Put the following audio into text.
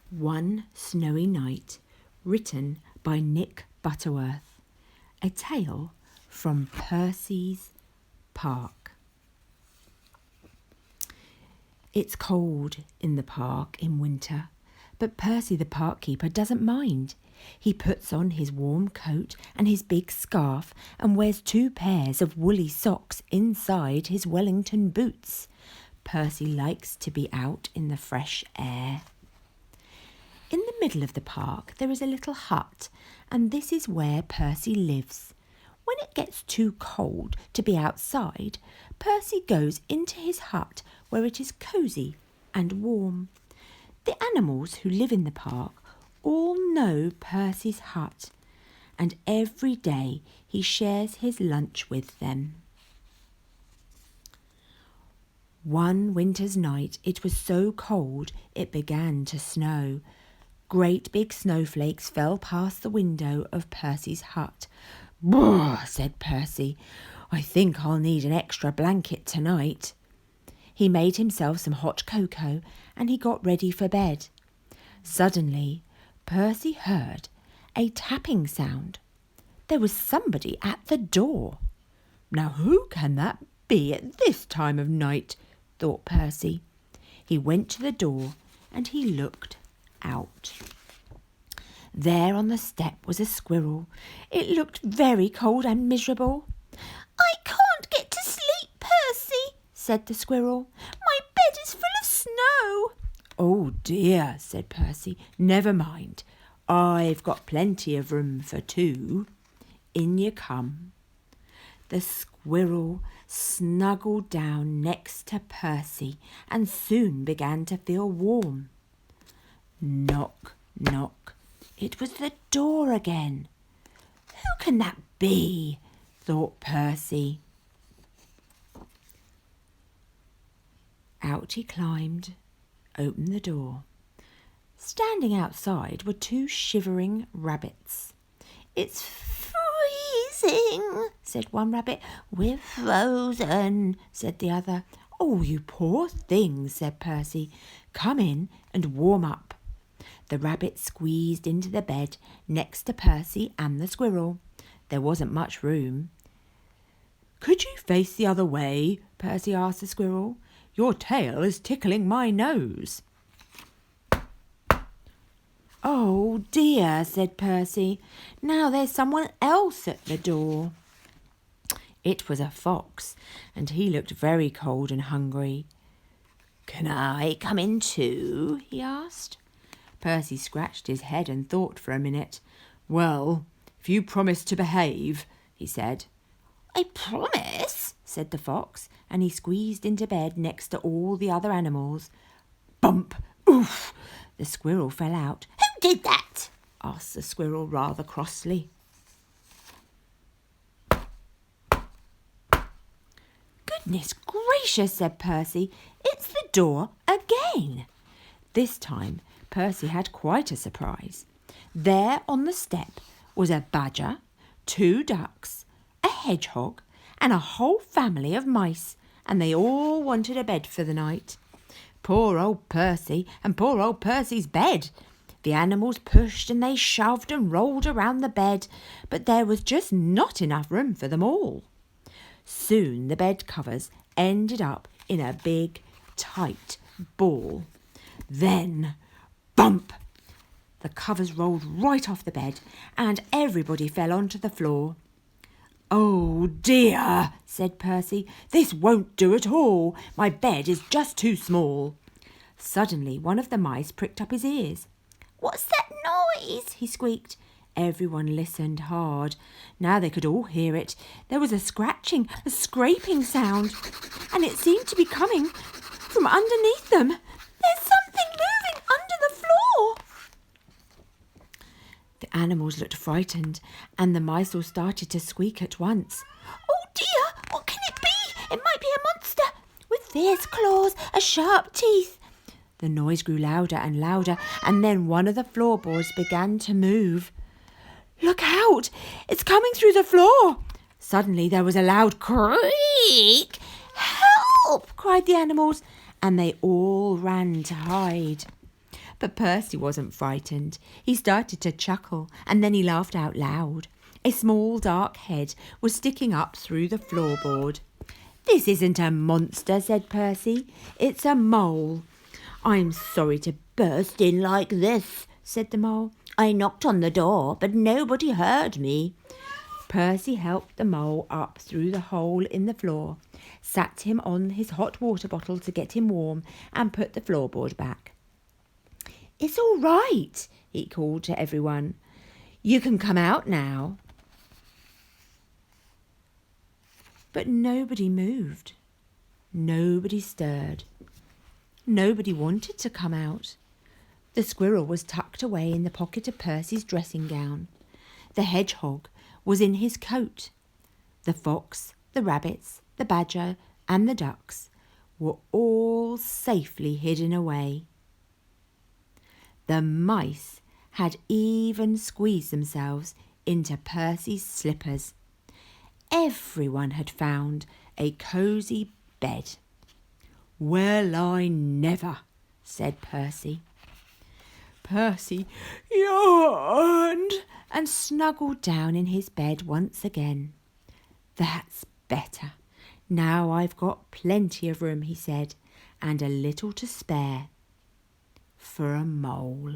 One Snowy Night, written by Nick Butterworth. A tale from Percy's Park. It's cold in the park in winter, but Percy the park keeper doesn't mind. He puts on his warm coat and his big scarf and wears 2 pairs of woolly socks inside his Wellington boots. Percy likes to be out in the fresh air. In the middle of the park there is a little hut, and this is where Percy lives. When it gets too cold to be outside, Percy goes into his hut where it is cosy and warm. The animals who live in the park all know Percy's hut, and every day he shares his lunch with them. One winter's night it was so cold it began to snow. Great big snowflakes fell past the window of Percy's hut. "Brr," said Percy. "I think I'll need an extra blanket tonight." He made himself some hot cocoa and he got ready for bed. Suddenly, Percy heard a tapping sound. There was somebody at the door. "Now who can that be at this time of night?" thought Percy. He went to the door and he looked out. There on the step was a squirrel. It looked very cold and miserable. "I can't get to sleep, Percy," said the squirrel. "My bed is full of snow." "Oh dear," said Percy. "Never mind. I've got plenty of room for 2. In you come." The squirrel snuggled down next to Percy and soon began to feel warm. Knock, knock. It was the door again. "Who can that be?" thought Percy. Out he climbed, opened the door. Standing outside were 2 shivering rabbits. "It's freezing," said one rabbit. "We're frozen," said the other. "Oh, you poor things," said Percy. "Come in and warm up." The rabbit squeezed into the bed next to Percy and the squirrel. There wasn't much room. "Could you face the other way?" Percy asked the squirrel. "Your tail is tickling my nose." "Oh dear," said Percy. "Now there's someone else at the door." It was a fox, and he looked very cold and hungry. "Can I come in too?" he asked. Percy scratched his head and thought for a minute. "Well, if you promise to behave," he said. "I promise," said the fox, and he squeezed into bed next to all the other animals. Bump! Oof! The squirrel fell out. "Who did that?" asked the squirrel rather crossly. "Goodness gracious," said Percy. "It's the door again." This time Percy had quite a surprise. There on the step was a badger, 2 ducks, a hedgehog, and a whole family of mice, and they all wanted a bed for the night. Poor old Percy and poor old Percy's bed. The animals pushed and they shoved and rolled around the bed, but there was just not enough room for them all. Soon the bed covers ended up in a big, tight ball. Then, bump! The covers rolled right off the bed and everybody fell onto the floor. "Oh dear," said Percy. "This won't do at all. My bed is just too small." Suddenly one of the mice pricked up his ears. "What's that noise?" he squeaked. Everyone listened hard. Now they could all hear it. There was a scratching, a scraping sound, and it seemed to be coming from underneath them. "There's something moving under the floor." The animals looked frightened, and the mice all started to squeak at once. "Oh dear, what can it be? It might be a monster with fierce claws, a sharp teeth." The noise grew louder and louder, and then one of the floorboards began to move. "Look out! It's coming through the floor!" Suddenly there was a loud creak. "Help!" cried the animals, and they all ran to hide. But Percy wasn't frightened. He started to chuckle, and then he laughed out loud. A small dark head was sticking up through the floorboard. "This isn't a monster," said Percy. "It's a mole." "I'm sorry to burst in like this," said the mole. "I knocked on the door, but nobody heard me." Percy helped the mole up through the hole in the floor, sat him on his hot water bottle to get him warm, and put the floorboard back. "It's all right," he called to everyone. "You can come out now." But nobody moved. Nobody stirred. Nobody wanted to come out. The squirrel was tucked away in the pocket of Percy's dressing gown. The hedgehog was in his coat. The fox, the rabbits, the badger, and the ducks were all safely hidden away. The mice had even squeezed themselves into Percy's slippers. Everyone had found a cosy bed. "Well, I never," said Percy. Percy yawned and snuggled down in his bed once again. "That's better. Now I've got plenty of room," he said, "and a little to spare for a mole."